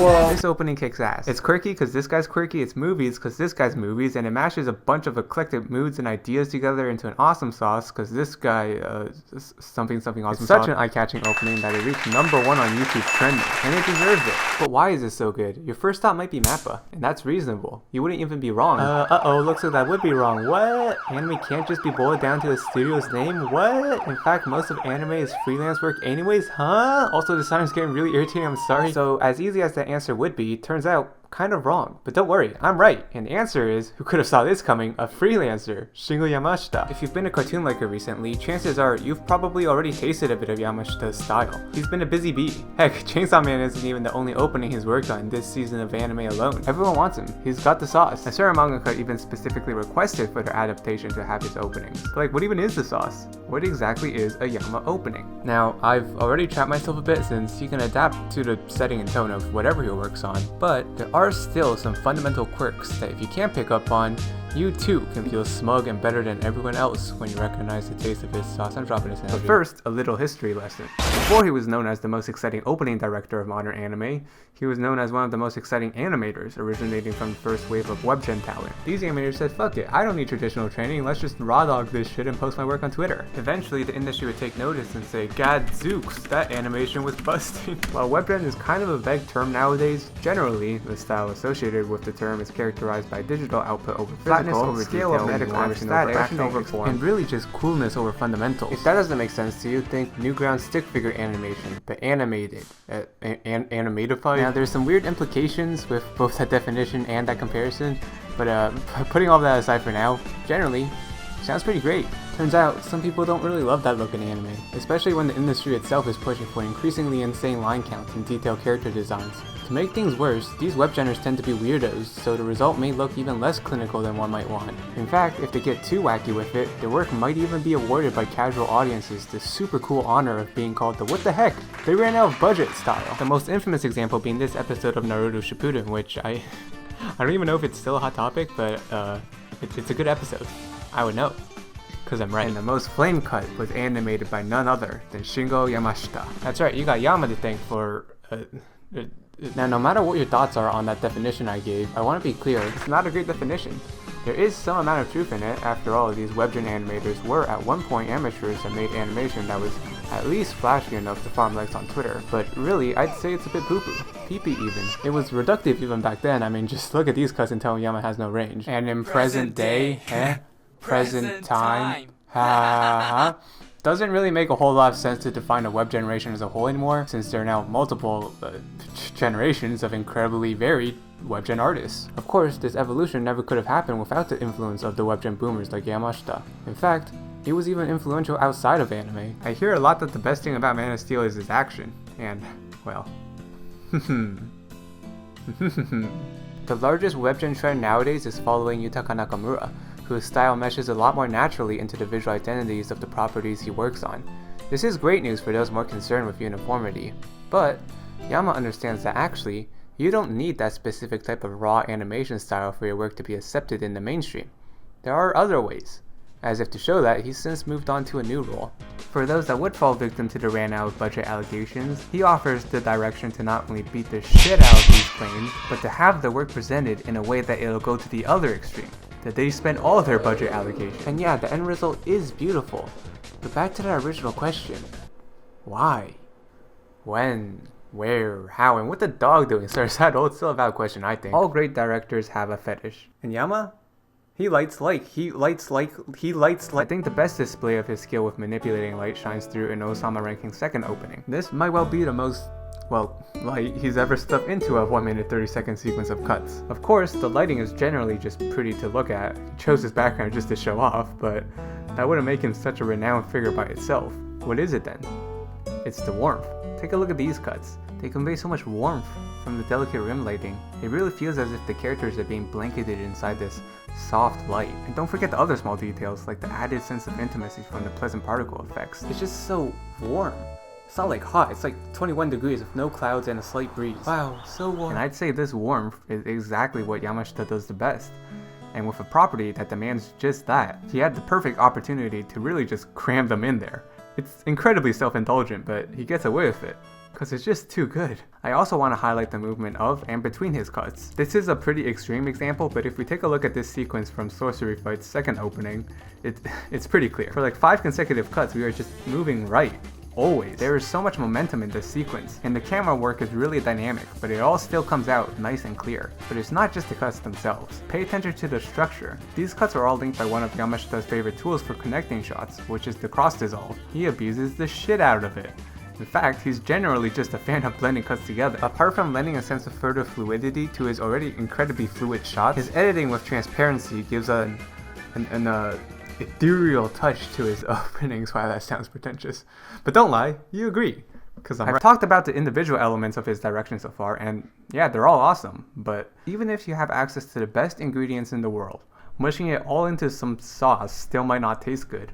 This opening kicks ass. It's quirky because this guy's quirky, it's movies because this guy's movies, and it mashes a bunch of eclectic moods and ideas together into an awesome sauce because this guy, something awesome sauce. It's such an eye-catching opening that it reached #1 on YouTube trending, and it deserves it. But why is this so good? Your first thought might be Mappa, and that's reasonable. You wouldn't even be wrong. Looks like that would be wrong. What? Anime can't just be boiled down to the studio's name? What? In fact, most of anime is freelance work anyways, huh? Also, the sound is getting really irritating, I'm sorry. So, as easy as that answer would be, turns out kind of wrong. But don't worry, I'm right. And the answer is, who could have saw this coming? A freelancer, Shingo Yamashita. If you've been a cartoon liker recently, chances are you've probably already tasted a bit of Yamashita's style. He's been a busy bee. Heck, Chainsaw Man isn't even the only opening he's worked on this season of anime alone. Everyone wants him. He's got the sauce. A certain mangaka even specifically requested for their adaptation to have his openings. But like, what even is the sauce? What exactly is a Yama opening? Now, I've already trapped myself a bit since he can adapt to the setting and tone of whatever he works on, but there are still some fundamental quirks that if you can't pick up on, you too can feel smug and better than everyone else when you recognize the taste of his sauce. I'm dropping this energy. But first, a little history lesson. Before he was known as the most exciting opening director of modern anime, he was known as one of the most exciting animators, originating from the first wave of webgen talent. These animators said, fuck it, I don't need traditional training, let's just raw dog this shit and post my work on Twitter. Eventually, the industry would take notice and say, gadzooks, that animation was busting. While webgen is kind of a vague term nowadays, generally, the style associated with the term is characterized by digital output over flatness over scale of medical action over form, and really just coolness over fundamentals. If that doesn't make sense to you, think Newgrounds stick figure animation, but animated, animatified. Now there's some weird implications with both that definition and that comparison, but putting all that aside for now, generally, sounds pretty great. Turns out, some people don't really love that look in anime, especially when the industry itself is pushing for increasingly insane line counts and detailed character designs. To make things worse, these webgeners tend to be weirdos, so the result may look even less clinical than one might want. In fact, if they get too wacky with it, their work might even be awarded by casual audiences the super cool honor of being called the what the heck, they ran out of budget style. The most infamous example being this episode of Naruto Shippuden, which I don't even know if it's still a hot topic, but it's a good episode. I would know, because I'm right. And the most flame cut was animated by none other than Shingo Yamashita. That's right, you got Yama to thank for Now, no matter what your thoughts are on that definition I gave, I want to be clear, it's not a great definition. There is some amount of truth in it. After all, these webgen animators were at one point amateurs that made animation that was at least flashy enough to farm likes on Twitter. But really, I'd say it's a bit poo-poo. Pee-pee even. It was reductive even back then. I mean, just look at these cuts and tell me Yama has no range. And in present day, present time, ha. Doesn't really make a whole lot of sense to define a web generation as a whole anymore, since there are now multiple generations of incredibly varied webgen artists. Of course, this evolution never could have happened without the influence of the webgen boomers like Yamashita. In fact, he was even influential outside of anime. I hear a lot that the best thing about Man of Steel is his action, and, well, The largest webgen trend nowadays is following Yutaka Nakamura, whose style meshes a lot more naturally into the visual identities of the properties he works on. This is great news for those more concerned with uniformity, but Yama understands that actually, you don't need that specific type of raw animation style for your work to be accepted in the mainstream. There are other ways, as if to show that he's since moved on to a new role. For those that would fall victim to the ran out of budget allegations, he offers the direction to not only beat the shit out of these claims, but to have the work presented in a way that it'll go to the other extreme, that they spend all their budget allocation. And yeah, the end result is beautiful. But back to that original question. Why? When? Where? How? And what the dog doing? Sir, it's still a valid question, I think. All great directors have a fetish. And Yama? He lights like. I think the best display of his skill with manipulating light shines through in Osama Ranking's second opening. This might well be the most, light he's ever stuffed into a 1 minute 30-second sequence of cuts. Of course, the lighting is generally just pretty to look at. He chose his background just to show off, but that wouldn't make him such a renowned figure by itself. What is it then? It's the warmth. Take a look at these cuts. They convey so much warmth from the delicate rim lighting. It really feels as if the characters are being blanketed inside this soft light. And don't forget the other small details, like the added sense of intimacy from the pleasant particle effects. It's just so warm. It's not like hot, it's like 21 degrees with no clouds and a slight breeze. Wow, so warm. And I'd say this warmth is exactly what Yamashita does the best. And with a property that demands just that, he had the perfect opportunity to really just cram them in there. It's incredibly self-indulgent, but he gets away with it. because it's just too good. I also want to highlight the movement of and between his cuts. This is a pretty extreme example, but if we take a look at this sequence from Sorcery Fight's second opening, it's pretty clear. For like 5 consecutive cuts, we are just moving right. Always. There is so much momentum in this sequence, and the camera work is really dynamic, but it all still comes out nice and clear. But it's not just the cuts themselves. Pay attention to the structure. These cuts are all linked by one of Yamashita's favorite tools for connecting shots, which is the cross dissolve. He abuses the shit out of it. In fact, he's generally just a fan of blending cuts together. Apart from lending a sense of further fluidity to his already incredibly fluid shots, his editing with transparency gives an ethereal touch to his openings. Wow, that sounds pretentious. But don't lie, you agree. Because I've talked about the individual elements of his direction so far, and yeah, they're all awesome. But even if you have access to the best ingredients in the world, mushing it all into some sauce still might not taste good.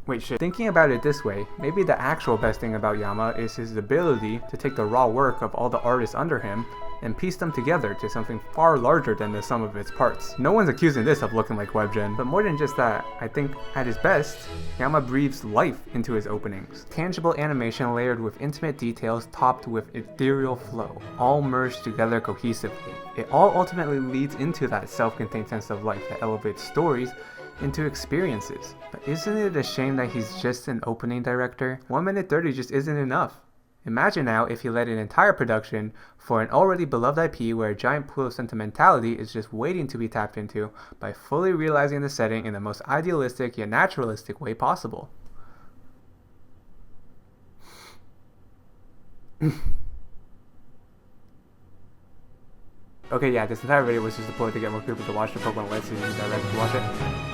Wait, shit. Thinking about it this way, maybe the actual best thing about Yama is his ability to take the raw work of all the artists under him and piece them together to something far larger than the sum of its parts. No one's accusing this of looking like WebGen, but more than just that, I think at his best, Yama breathes life into his openings. Tangible animation layered with intimate details topped with ethereal flow, all merged together cohesively. It all ultimately leads into that self-contained sense of life that elevates stories into experiences. But isn't it a shame that he's just an opening director? 1 minute 30 just isn't enough. Imagine now if he led an entire production for an already beloved IP where a giant pool of sentimentality is just waiting to be tapped into by fully realizing the setting in the most idealistic yet naturalistic way possible. Okay, yeah, this entire video was just a ploy to get more people to watch the Pokemon Let's See You direct to watch it.